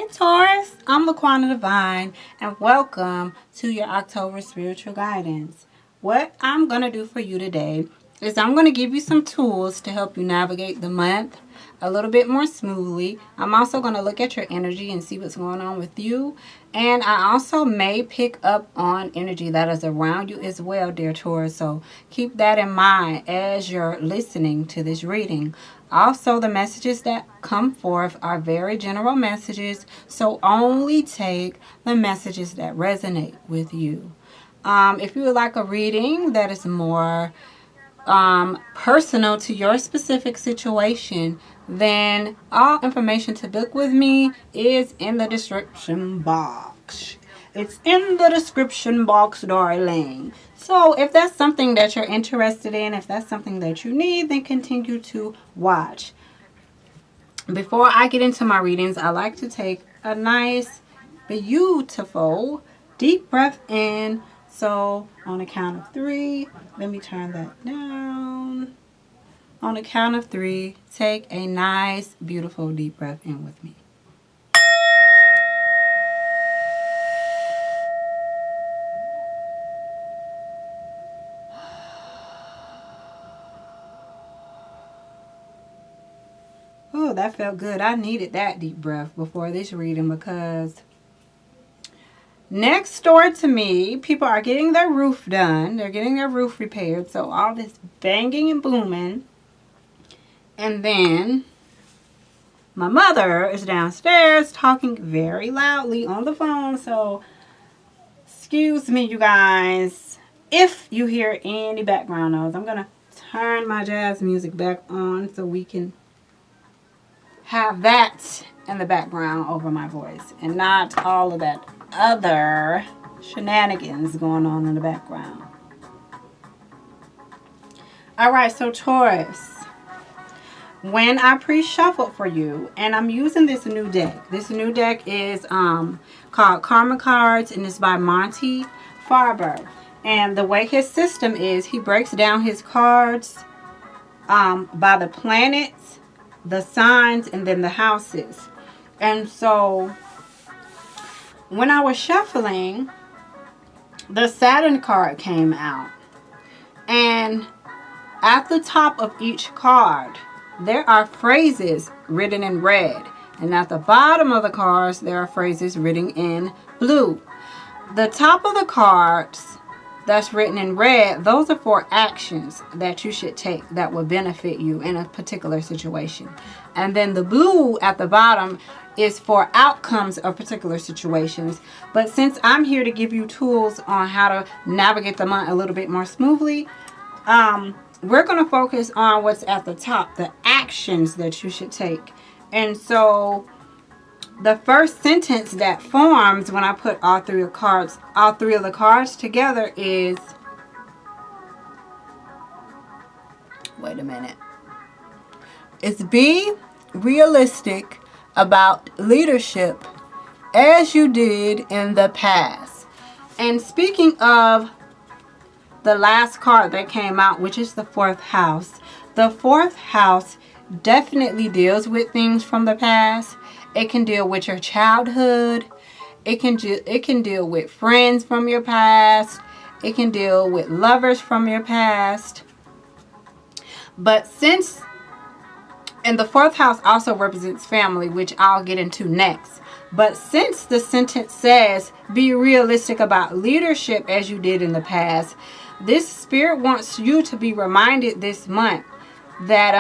Hey Taurus, I'm laquannadivine and welcome to your October spiritual guidance. What I'm going to do for you today is I'm going to give you some tools to help you navigate the month a little bit more smoothly. I'm also going to look at your energy and see what's going on with you. And I also may pick up on energy that is around you as well, dear Taurus. So keep that in mind as you're listening to this reading. Also, the messages that come forth are very general messages, so only take the messages that resonate with you. If you would like a reading that is more personal to your specific situation, then all information to book with me is in the description box. It's in the description box, darling. So if that's something that you're interested in, if that's something that you need, then continue to watch. Before I get into my readings, I like to take a nice, beautiful, deep breath in. So on the count of 3, let me turn that down. On the count of 3, take a nice, beautiful, deep breath in with me. Oh, that felt good. I needed that deep breath before this reading because next door to me, people are getting their roof done. They're getting their roof repaired. So all this banging and booming. And then my mother is downstairs talking very loudly on the phone. So excuse me, you guys, if you hear any background noise. I'm going to turn my jazz music back on so we can have that in the background over my voice and not all of that other shenanigans going on in the background. Alright, so Taurus, when I pre-shuffled for you, and I'm using this new deck. This new deck is called Karma Cards, and it's by Monty Farber. And the way his system is, he breaks down his cards by the planets, the signs, and then the houses. And so when I was shuffling, the Saturn card came out, and at the top of each card there are phrases written in red, and at the bottom of the cards there are phrases written in blue. The top of the cards that's written in red, those are for actions that you should take that will benefit you in a particular situation. And then the blue at the bottom is for outcomes of particular situations. But since I'm here to give you tools on how to navigate the month a little bit more smoothly, we're going to focus on what's at the top, the actions that you should take. And so the first sentence that forms when I put all three of the cards together is, wait a minute. It's be realistic about leadership as you did in the past. And speaking of the last card that came out, which is the 4th house, the 4th house definitely deals with things from the past. It can deal with your childhood. It can deal with friends from your past. It can deal with lovers from your past. But since, and the 4th house also represents family, which I'll get into next. But since the sentence says, be realistic about leadership as you did in the past, this spirit wants you to be reminded this month that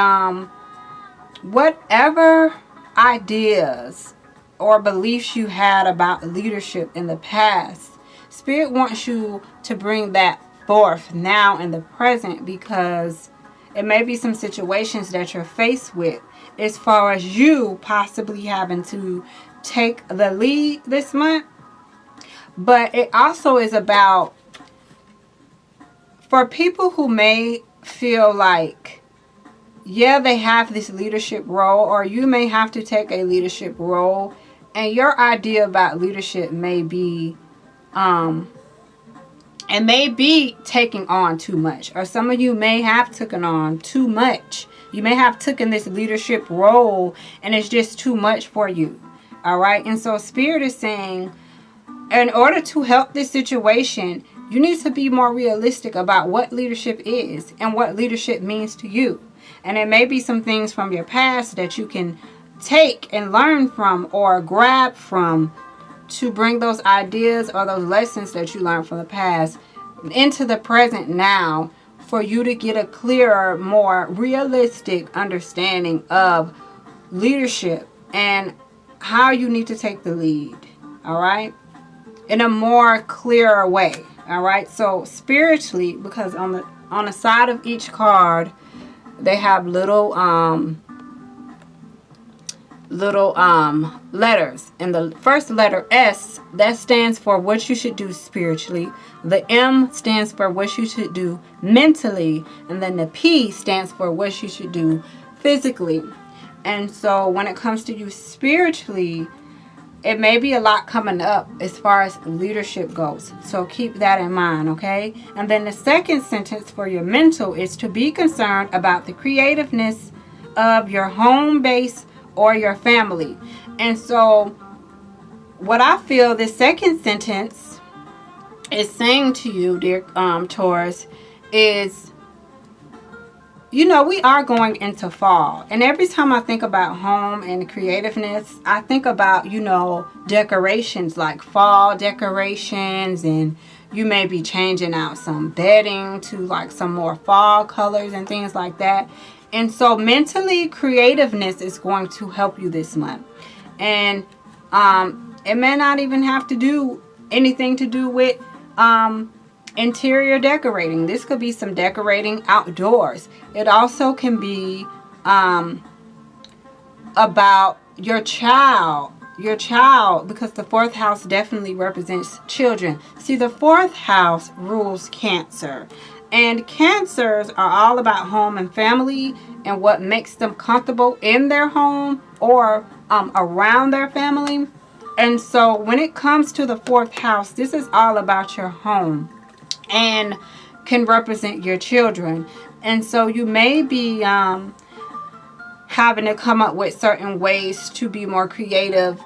whatever ideas or beliefs you had about leadership in the past, Spirit wants you to bring that forth now in the present, because it may be some situations that you're faced with as far as you possibly having to take the lead this month. But it also is about, for people who may feel like, yeah, they have this leadership role, or you may have to take a leadership role, and your idea about leadership may be it may be taking on too much, or some of you may have taken on too much. You may have taken this leadership role and it's just too much for you. All right. And so Spirit is saying, in order to help this situation, you need to be more realistic about what leadership is and what leadership means to you. And it may be some things from your past that you can take and learn from or grab from to bring those ideas or those lessons that you learned from the past into the present now, for you to get a clearer, more realistic understanding of leadership and how you need to take the lead. All right, in a more clearer way. All right, so spiritually, because on the side of each card they have little letters, and the first letter S, that stands for what you should do spiritually. The M stands for what you should do mentally, and then the P stands for what you should do physically. And so when it comes to you spiritually, it may be a lot coming up as far as leadership goes. So keep that in mind, okay? And then the second sentence for your mental is to be concerned about the creativeness of your home base or your family. And so what I feel this second sentence is saying to you, dear Taurus, is, you know, we are going into fall. And every time I think about home and creativeness, I think about, you know, decorations, like fall decorations, and you may be changing out some bedding to like some more fall colors and things like that. And so mentally, creativeness is going to help you this month. And it may not even have to do anything to do with interior decorating. This could be some decorating outdoors. It also can be about your child, because the fourth house definitely represents children. See, the fourth house rules Cancer, and Cancers are all about home and family and what makes them comfortable in their home or around their family. And so when it comes to the fourth house, this is all about your home and can represent your children. And so you may be having to come up with certain ways to be more creative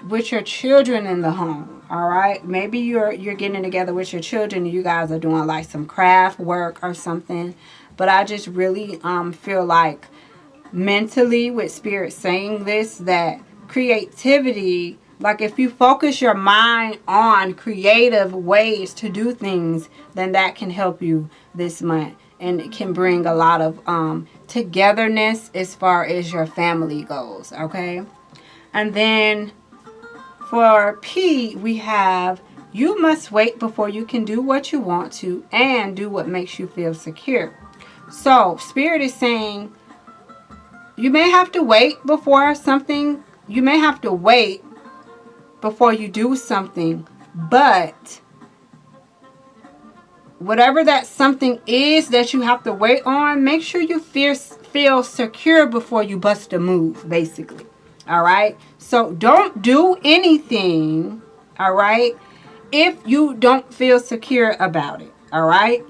with your children in the home. All right, maybe you're getting together with your children and you guys are doing like some craft work or something. But I just really feel like mentally, with Spirit saying this, that creativity, like if you focus your mind on creative ways to do things, then that can help you this month. And it can bring a lot of togetherness as far as your family goes, okay? And then for P, we have, you must wait before you can do what you want to and do what makes you feel secure. So Spirit is saying you may have to wait before something. You may have to wait before you do something, but whatever that something is that you have to wait on, make sure you feel secure before you bust a move, basically. All right? So don't do anything, all right, if you don't feel secure about it, all right?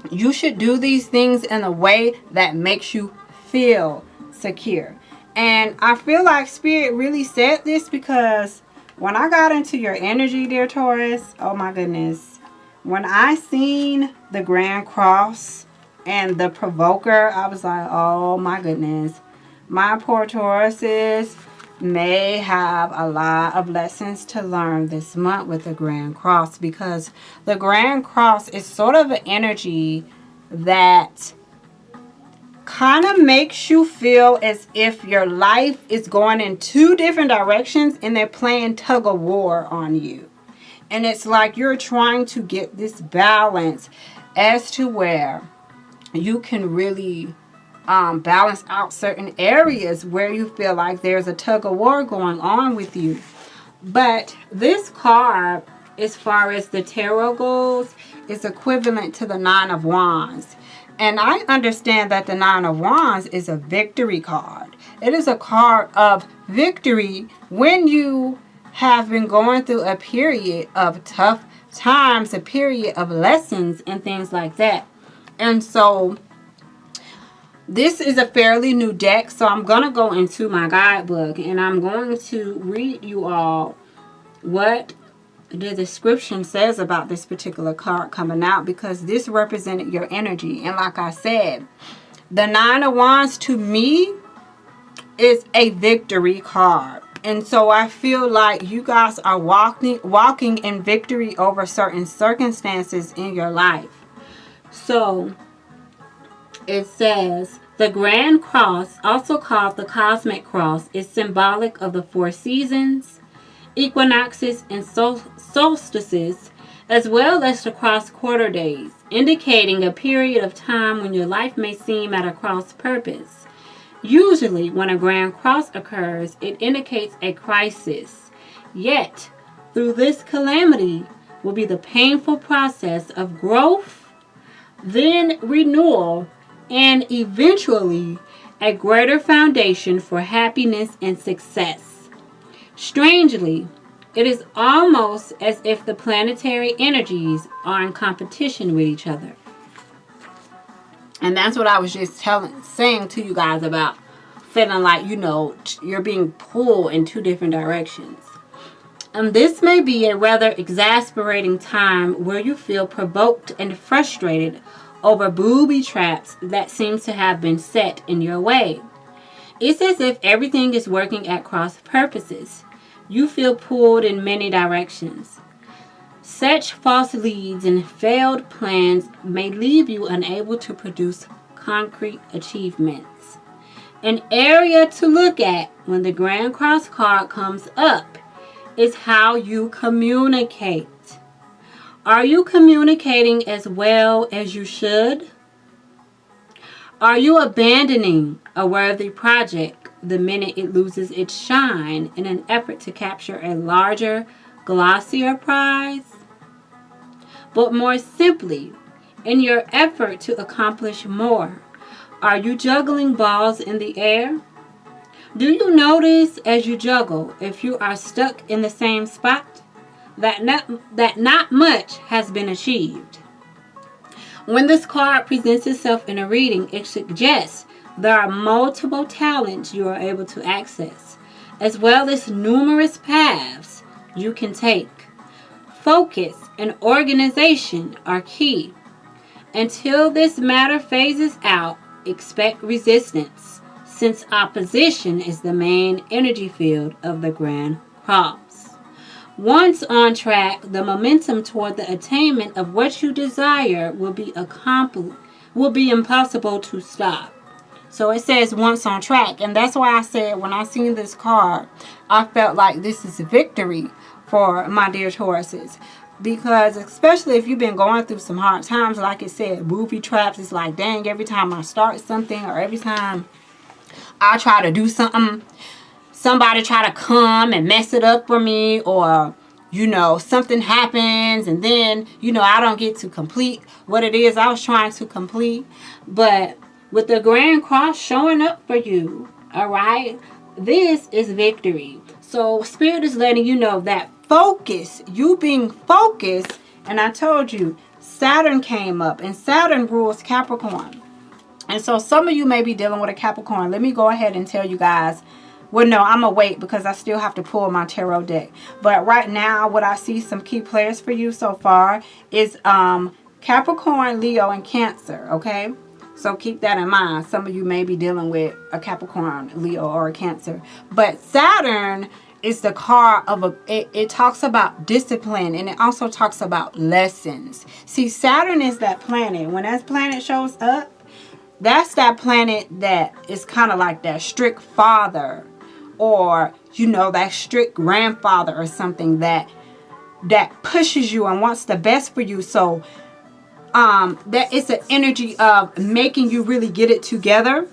You should do these things in a way that makes you feel secure. And I feel like Spirit really said this because when I got into your energy, dear Taurus, oh my goodness, when I seen the Grand Cross and the Provoker, I was like, oh my goodness, my poor Tauruses may have a lot of lessons to learn this month with the Grand Cross, because the Grand Cross is sort of an energy that kind of makes you feel as if your life is going in two different directions and they're playing tug of war on you. And it's like you're trying to get this balance as to where you can really balance out certain areas where you feel like there's a tug of war going on with you. But this card, as far as the tarot goes, is equivalent to the Nine of Wands. And I understand that the Nine of Wands is a victory card. It is a card of victory when you have been going through a period of tough times, a period of lessons and things like that. And so This is a fairly new deck, so I'm going to go into my guidebook and I'm going to read you all what the description says about this particular card coming out, because this represented your energy. And like I said, the Nine of Wands to me is a victory card. And so I feel like you guys are walking in victory over certain circumstances in your life. So it says, the Grand Cross, also called the Cosmic Cross, is symbolic of the 4 seasons, equinoxes, and solstices, as well as the cross-quarter days, indicating a period of time when your life may seem at a cross purpose. Usually, when a Grand Cross occurs, it indicates a crisis. Yet, through this calamity will be the painful process of growth, then renewal, and eventually a greater foundation for happiness and success. Strangely, it is almost as if the planetary energies are in competition with each other. And that's what I was just saying to you guys about feeling like, you know, you're being pulled in 2 different directions. And this may be a rather exasperating time where you feel provoked and frustrated over booby traps that seem to have been set in your way. It's as if everything is working at cross purposes. You feel pulled in many directions. Such false leads and failed plans may leave you unable to produce concrete achievements. An area to look at when the Grand Cross card comes up is how you communicate. Are you communicating as well as you should? Are you abandoning a worthy project the minute it loses its shine in an effort to capture a larger, glossier prize? But more simply, in your effort to accomplish more, are you juggling balls in the air? Do you notice as you juggle if you are stuck in the same spot? That not much has been achieved. When this card presents itself in a reading, it suggests there are multiple talents you are able to access, as well as numerous paths you can take. Focus and organization are key. Until this matter phases out, expect resistance, since opposition is the main energy field of the Grand Cross. Once on track, the momentum toward the attainment of what you desire will be impossible to stop. So it says once on track, and that's why I said when I seen this card, I felt like this is a victory for my dear Tauruses. Because especially if you've been going through some hard times, like it said, booby traps, it's like, dang, every time I start something or every time I try to do something, somebody try to come and mess it up for me, or, you know, something happens and then, you know, I don't get to complete what it is I was trying to complete. But with the Grand Cross showing up for you, all right, this is victory. So Spirit is letting you know that focus, you being focused, and I told you, Saturn came up, and Saturn rules Capricorn. And so some of you may be dealing with a Capricorn. Let me go ahead and tell you guys. Well, no, I'm going to wait because I still have to pull my tarot deck. But right now, what I see some key players for you so far is Capricorn, Leo, and Cancer, okay? So keep that in mind. Some of you may be dealing with a Capricorn, Leo, or a Cancer. But Saturn is the card of it talks about discipline, and it also talks about lessons. See, Saturn is that planet. When that planet shows up, that's that planet that is kind of like that strict father, or, you know, that strict grandfather or something that pushes you and wants the best for you. So that it's an energy of making you really get it together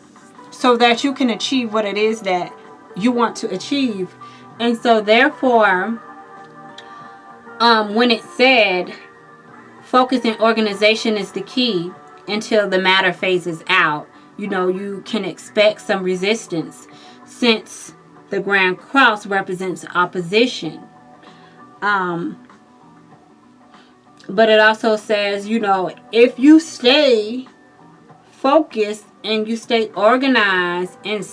so that you can achieve what it is that you want to achieve. And so therefore, when it said focus and organization is the key until the matter phases out, you know, you can expect some resistance since the Grand Cross represents opposition. But it also says, you know, if you stay focused and you stay organized and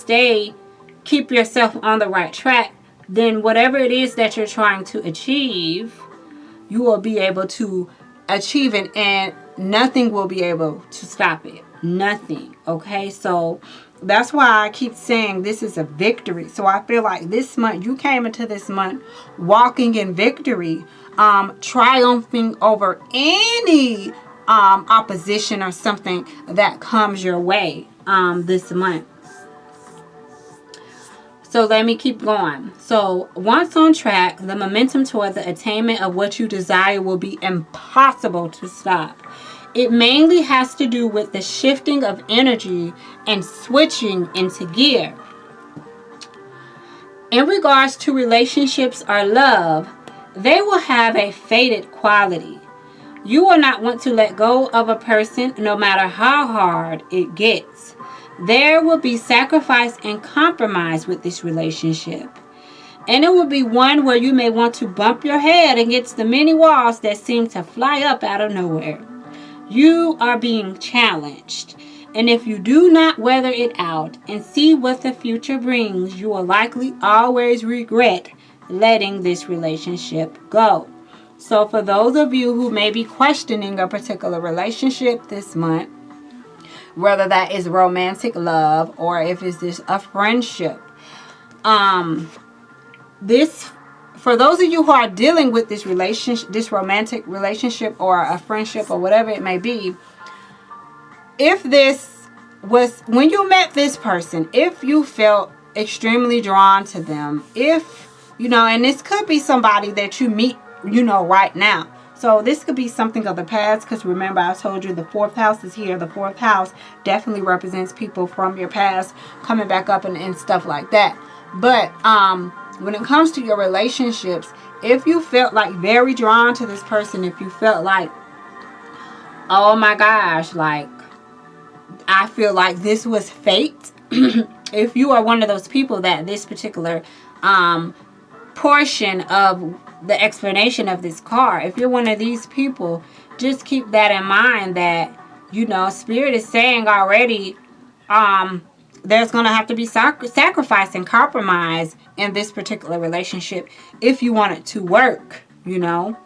keep yourself on the right track, then whatever it is that you're trying to achieve, you will be able to achieve it, and nothing will be able to stop it. Nothing. Okay, so that's why I keep saying this is a victory. So I feel like this month, you came into this month walking in victory, triumphing over any opposition or something that comes your way this month. So let me keep going. So once on track, the momentum toward the attainment of what you desire will be impossible to stop. It mainly has to do with the shifting of energy and switching into gear. In regards to relationships or love, they will have a faded quality. You will not want to let go of a person no matter how hard it gets. There will be sacrifice and compromise with this relationship. And it will be one where you may want to bump your head against the many walls that seem to fly up out of nowhere. You are being challenged. And if you do not weather it out and see what the future brings, you will likely always regret letting this relationship go. So for those of you who may be questioning a particular relationship this month, whether that is romantic love or if it's just a friendship, this, for those of you who are dealing with this relationship, this romantic relationship or a friendship or whatever it may be, if this was, when you met this person, if you felt extremely drawn to them, if, you know, and this could be somebody that you meet, you know, right now. So this could be something of the past, because remember I told you the fourth house is here. The fourth house definitely represents people from your past coming back up and stuff like that. But when it comes to your relationships, if you felt like very drawn to this person, if you felt like, oh my gosh, like I feel like this was fate, if you are one of those people that this particular portion of the explanation of this card, if you're one of these people, just keep that in mind, that, you know, Spirit is saying already there's going to have to be sacrifice and compromise in this particular relationship if you want it to work, you know,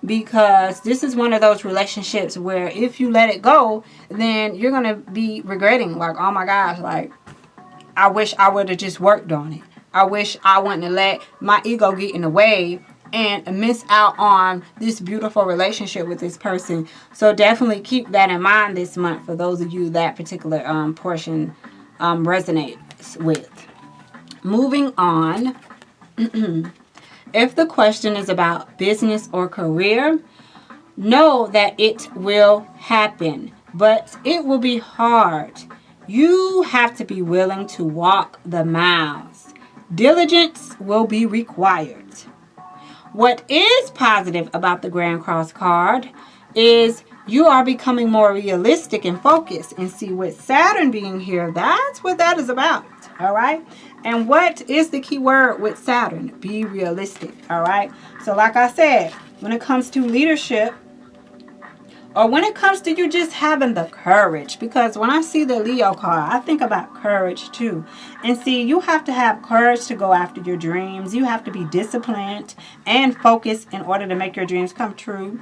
because this is one of those relationships where if you let it go, then you're going to be regretting, like, oh my gosh, like I wish I would have just worked on it. I wish I wouldn't have let my ego get in the way and miss out on this beautiful relationship with this person. So definitely keep that in mind this month for those of you that particular portion resonates with. Moving on. If the question is about business or career, know that it will happen, but it will be hard. You have to be willing to walk the miles. Diligence will be required. What is positive about the Grand Cross card is you are becoming more realistic and focused. And see, with Saturn being here, that's what that is about. All right. And what is the key word with Saturn? Be realistic. All right. So like I said, when it comes to leadership, or when it comes to you just having the courage, because when I see the Leo card, I think about courage too. And see, you have to have courage to go after your dreams. You have to be disciplined and focused in order to make your dreams come true.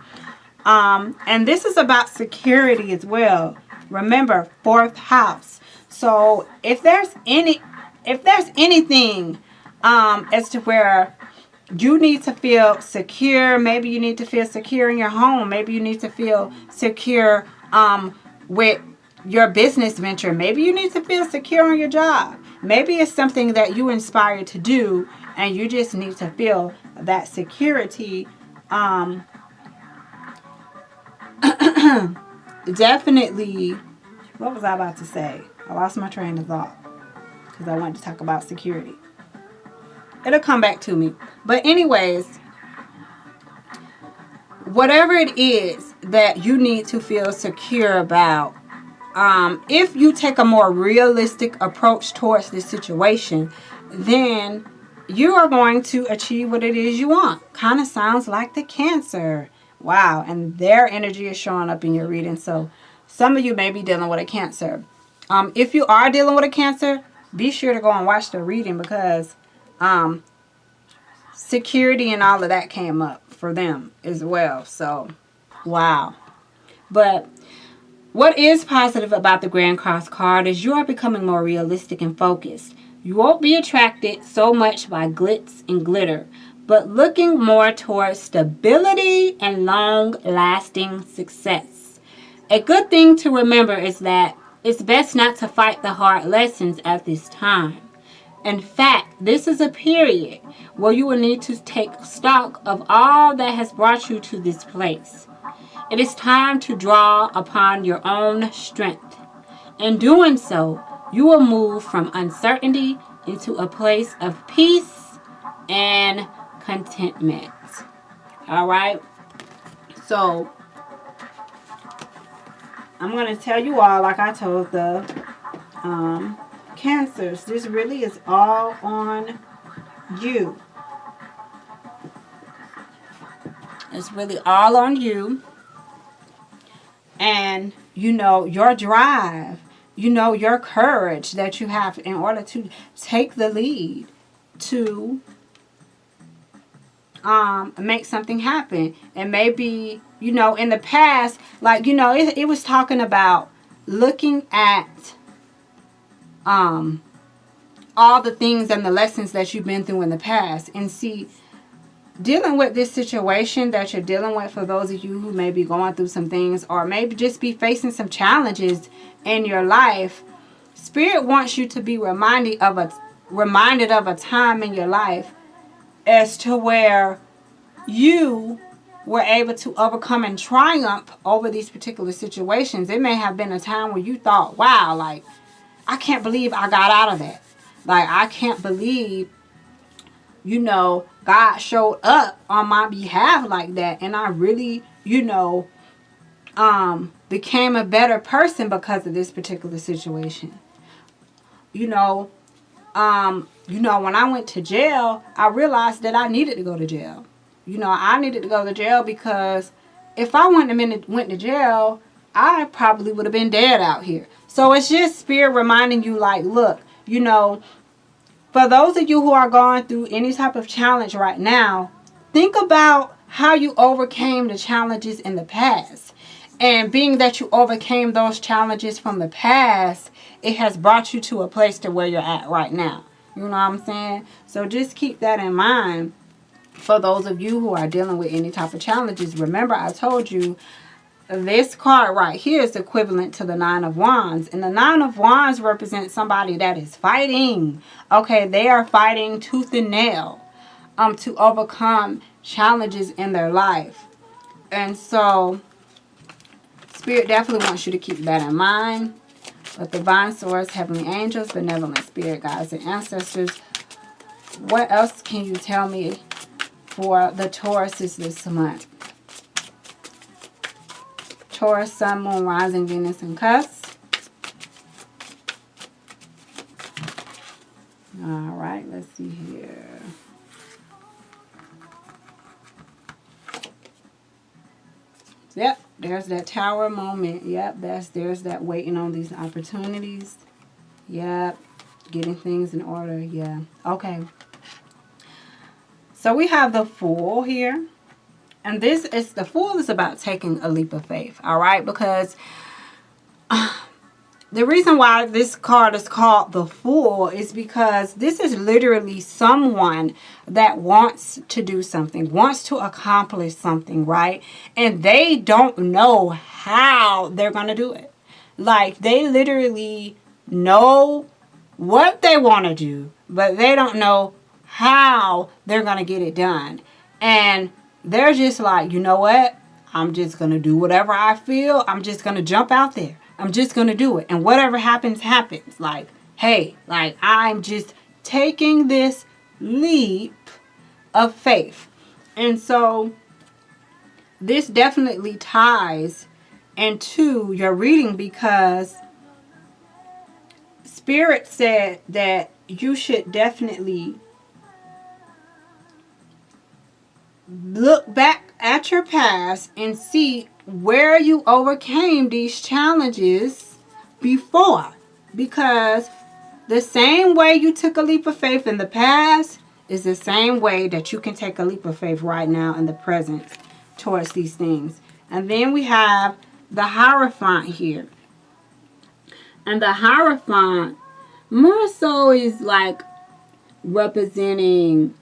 And this is about security as well. Remember, fourth house. So if there's anything as to where you need to feel secure, maybe you need to feel secure in your home, maybe you need to feel secure with your business venture, maybe you need to feel secure on your job, maybe it's something that you inspire to do and you just need to feel that security. Definitely, what was I about to say? I lost my train of thought because I wanted to talk about security. It'll come back to me. But anyways, whatever it is that you need to feel secure about, if you take a more realistic approach towards this situation, then you are going to achieve what it is you want. Kind of sounds like the Cancer. Wow. And their energy is showing up in your reading. So some of you may be dealing with a Cancer. If you are dealing with a Cancer, be sure to go and watch the reading, because security and all of that came up for them as well. So, wow. But what is positive about the Grand Cross card is you are becoming more realistic and focused. You won't be attracted so much by glitz and glitter, but looking more towards stability and long-lasting success. A good thing to remember is that it's best not to fight the hard lessons at this time. In fact, this is a period where you will need to take stock of all that has brought you to this place. It is time to draw upon your own strength. In doing so, you will move from uncertainty into a place of peace and contentment. All right? So, I'm going to tell you all, like I told the Cancers, this really is all on you. It's really all on you. And, you know, your drive, you know, your courage that you have in order to take the lead to make something happen. And maybe, you know, in the past, like, you know, it was talking about looking at all the things and the lessons that you've been through in the past, and see, dealing with this situation that you're dealing with, for those of you who may be going through some things, or maybe just be facing some challenges in your life, Spirit wants you to be reminded of a time in your life as to where you were able to overcome and triumph over these particular situations. It may have been a time where you thought, wow, like, I can't believe I got out of that. Like, I can't believe, you know, God showed up on my behalf like that. And I really, you know, became a better person because of this particular situation. You know, when I went to jail, I realized that I needed to go to jail. You know, I needed to go to jail because if I went to jail, I probably would have been dead out here. So it's just Spirit reminding you, like, look, you know, for those of you who are going through any type of challenge right now, think about how you overcame the challenges in the past. And being that you overcame those challenges from the past, it has brought you to a place to where you're at right now. You know what I'm saying? So just keep that in mind for those of you who are dealing with any type of challenges. Remember, I told you this card right here is equivalent to the Nine of Wands. And the Nine of Wands represents somebody that is fighting. Okay, they are fighting tooth and nail to overcome challenges in their life. And so Spirit definitely wants you to keep that in mind. But divine source, heavenly angels, benevolent spirit guides, and ancestors, what else can you tell me for the Tauruses this month? Taurus, Sun, Moon, Rising, Venus, and Cusp. All right, let's see here. Yep, there's that Tower moment. Yep, there's that waiting on these opportunities. Yep, getting things in order. Yeah, okay. So we have the Fool here. And the Fool is about taking a leap of faith, all right? Because the reason why this card is called the Fool is because this is literally someone that wants to do something, wants to accomplish something, right? And they don't know how they're going to do it. Like, they literally know what they want to do, but they don't know how they're going to get it done. And they're just like, you know what? I'm just going to do whatever I feel. I'm just going to jump out there. I'm just going to do it. And whatever happens, happens. Like, hey, like, I'm just taking this leap of faith. And so this definitely ties into your reading, because Spirit said that you should definitely look back at your past and see where you overcame these challenges before. Because the same way you took a leap of faith in the past is the same way that you can take a leap of faith right now in the present towards these things. And then we have the Hierophant here. And the Hierophant more so is like representing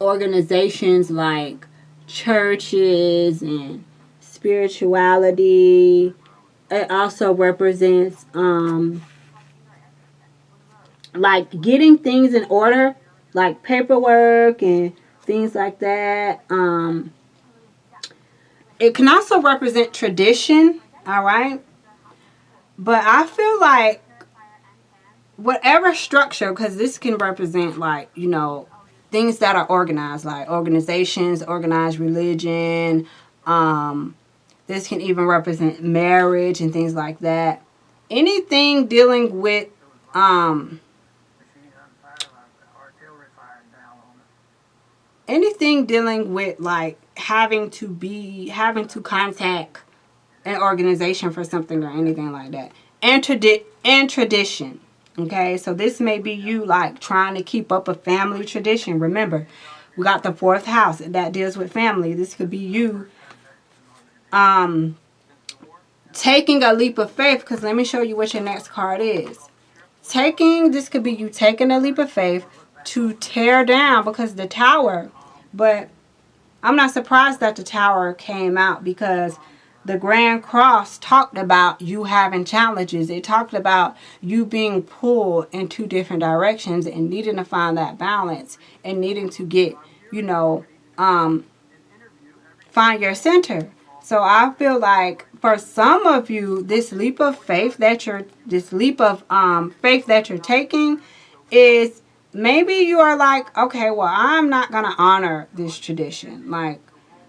organizations like churches and spirituality. It also represents like getting things in order, like paperwork and things like that. It can also represent tradition, all right? But I feel like whatever structure, because this can represent like, you know, things that are organized, like organizations, organized religion. This can even represent marriage and things like that. Anything dealing with like having to contact an organization for something or anything like that. And tradition. Okay, so this may be you like trying to keep up a family tradition. Remember, we got the 4th house that deals with family. This could be you taking a leap of faith, because let me show you what your next card is. This could be you taking a leap of faith to tear down, because the Tower, but I'm not surprised that the Tower came out, because the Grand Cross talked about you having challenges. It talked about you being pulled in 2 different directions and needing to find that balance and needing to get, you know, find your center. So I feel like for some of you, this leap of faith that you're taking is maybe you are like, okay, well, I'm not going to honor this tradition. Like,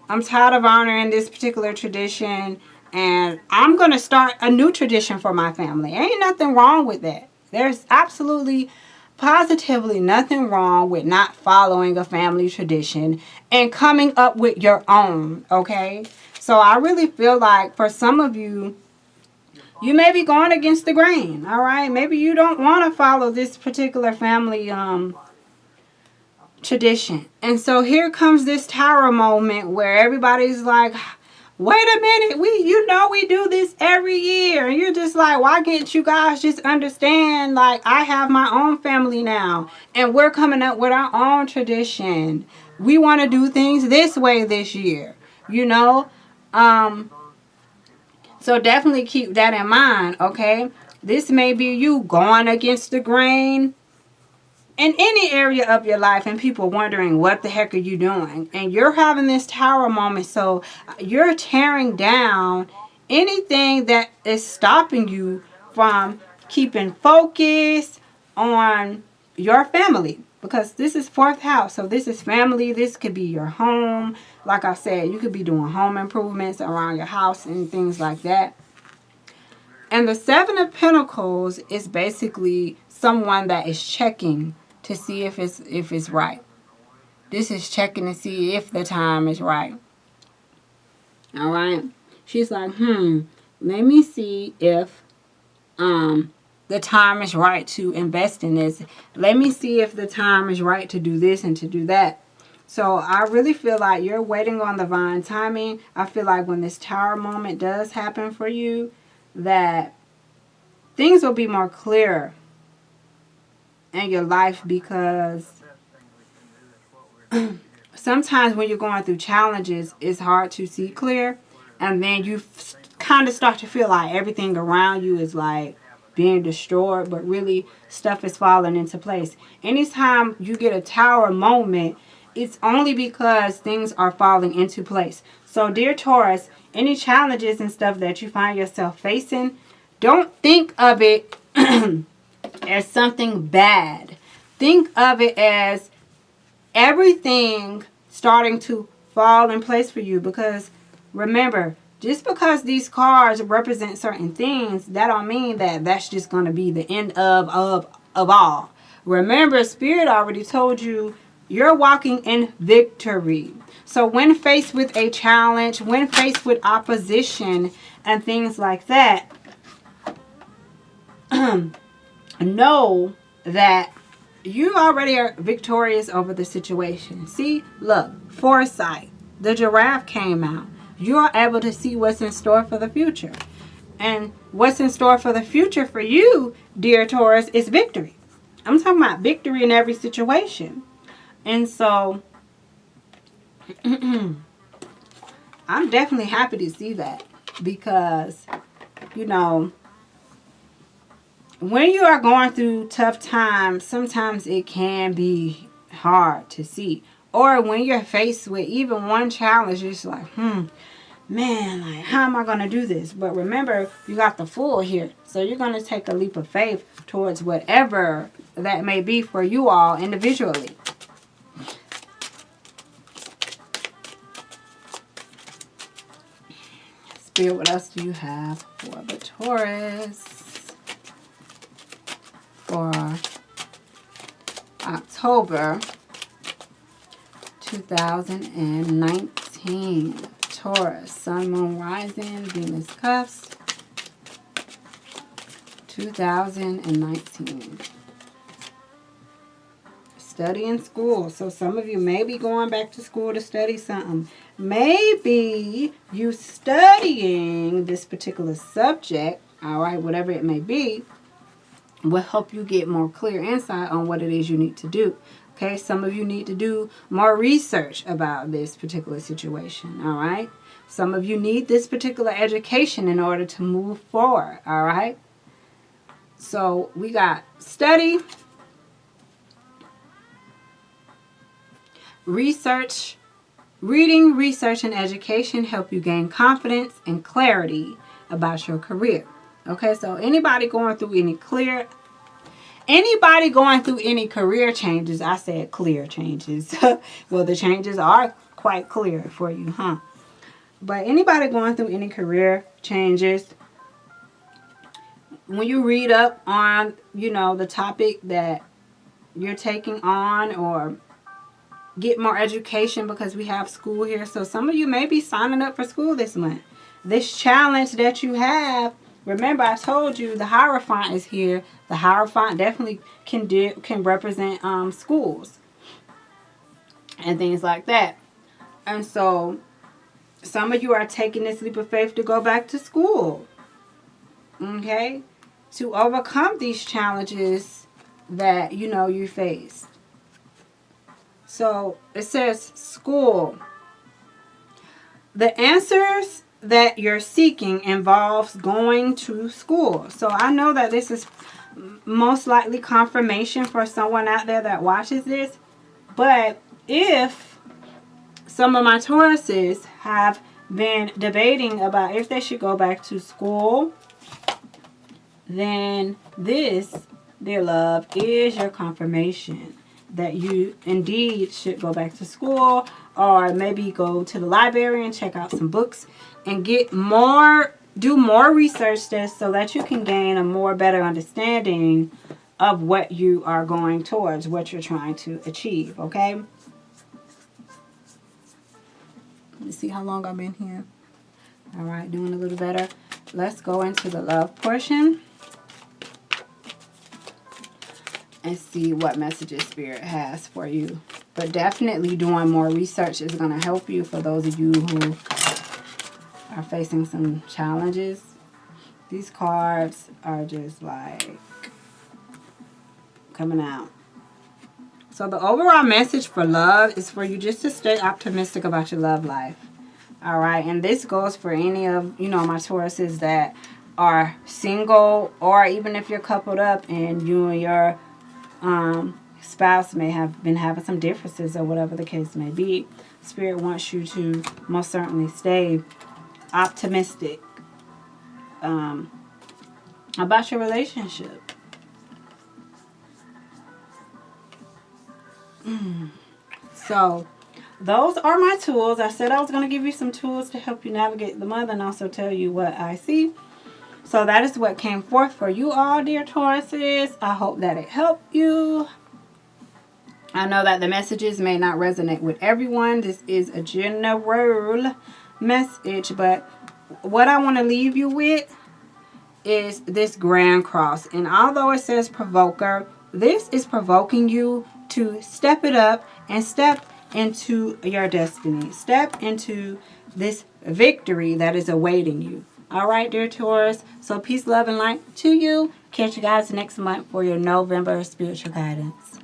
I'm tired of honoring this particular tradition, and I'm going to start a new tradition for my family. Ain't nothing wrong with that. There's absolutely, positively nothing wrong with not following a family tradition and coming up with your own, okay? So I really feel like for some of you, you may be going against the grain, all right? Maybe you don't want to follow this particular family tradition. And so here comes this Tower moment where everybody's like, wait a minute, we do this every year. And you're just like, why can't you guys just understand, like, I have my own family now, and we're coming up with our own tradition. We want to do things this way this year, you know? So definitely keep that in mind, okay? This may be you going against the grain in any area of your life, and people wondering, what the heck are you doing? And you're having this Tower moment, so you're tearing down anything that is stopping you from keeping focus on your family. Because this is 4th house, so this is family. This could be your home. Like I said, you could be doing home improvements around your house and things like that. And the 7 of Pentacles is basically someone that is checking to see if it's right. This is checking to see if the time is right. All right. She's like, let me see if the time is right to invest in this. Let me see if the time is right to do this and to do that. So I really feel like you're waiting on divine timing. I feel like when this Tower moment does happen for you, that things will be more clear in your life, because sometimes when you're going through challenges, it's hard to see clear, and then you kind of start to feel like everything around you is like being destroyed, but really stuff is falling into place. Anytime you get a Tower moment, it's only because things are falling into place. So dear Taurus, any challenges and stuff that you find yourself facing, don't think of it as something bad. Think of it as everything starting to fall in place for you. Because remember, just because these cards represent certain things, that don't mean that that's just going to be the end of all. Remember, Spirit already told you you're walking in victory. So when faced with a challenge, when faced with opposition and things like that, know that you already are victorious over the situation. See, look, foresight. The giraffe came out. You're able to see what's in store for the future. And what's in store for the future for you, dear Taurus, is victory. I'm talking about victory in every situation. And so, I'm definitely happy to see that. Because, you know, when you are going through tough times, sometimes it can be hard to see. Or when you're faced with even one challenge, it's like, man, like, how am I going to do this? But remember, you got the Fool here. So you're going to take a leap of faith towards whatever that may be for you all individually. Spirit, what else do you have for the Taurus for October 2019? Taurus, Sun, Moon, Rising, Venus, Cups, 2019. Study in school. So some of you may be going back to school to study something. Maybe you studying this particular subject, all right, whatever it may be, will help you get more clear insight on what it is you need to do. Okay, some of you need to do more research about this particular situation, all right? Some of you need this particular education in order to move forward, all right? So we got study, research, reading, research, and education help you gain confidence and clarity about your career. Okay, so anybody going through any career changes, I said clear changes. Well, the changes are quite clear for you, huh? But anybody going through any career changes, when you read up on, you know, the topic that you're taking on, or get more education, because we have school here. So some of you may be signing up for school this month. This challenge that you have, remember I told you the Hierophant is here. The Hierophant definitely can represent schools and things like that. And so some of you are taking this leap of faith to go back to school. Okay? To overcome these challenges that, you know, you face. So it says school. The answers that you're seeking involves going to school. So I know that this is most likely confirmation for someone out there that watches this. But if some of my Tauruses have been debating about if they should go back to school, then this, dear love, is your confirmation that you indeed should go back to school, or maybe go to the library and check out some books and do more research there, so that you can gain a better understanding of what you are going towards, what you're trying to achieve, okay? Let's see how long I've been here. All right, doing a little better. Let's go into the love portion and see what messages Spirit has for you. But definitely doing more research is going to help you for those of you who are facing some challenges. These cards are just like coming out. So the overall message for love is for you just to stay optimistic about your love life. All right. And this goes for any of, you know, my Tauruses that are single, or even if you're coupled up and you and your spouse may have been having some differences, or whatever the case may be. Spirit wants you to most certainly stay optimistic about your relationship. So those are my tools. I said I was going to give you some tools to help you navigate the month, and also tell you what I see. So that is what came forth for you all, dear Tauruses. I hope that it helped you. I know that the messages may not resonate with everyone. This is a general message, but what I want to leave you with is this Grand Cross. And although it says provoker, this is provoking you to step it up and step into your destiny. Step into this victory that is awaiting you. All right, dear Taurus. So peace, love, and light to you. Catch you guys next month for your November spiritual guidance.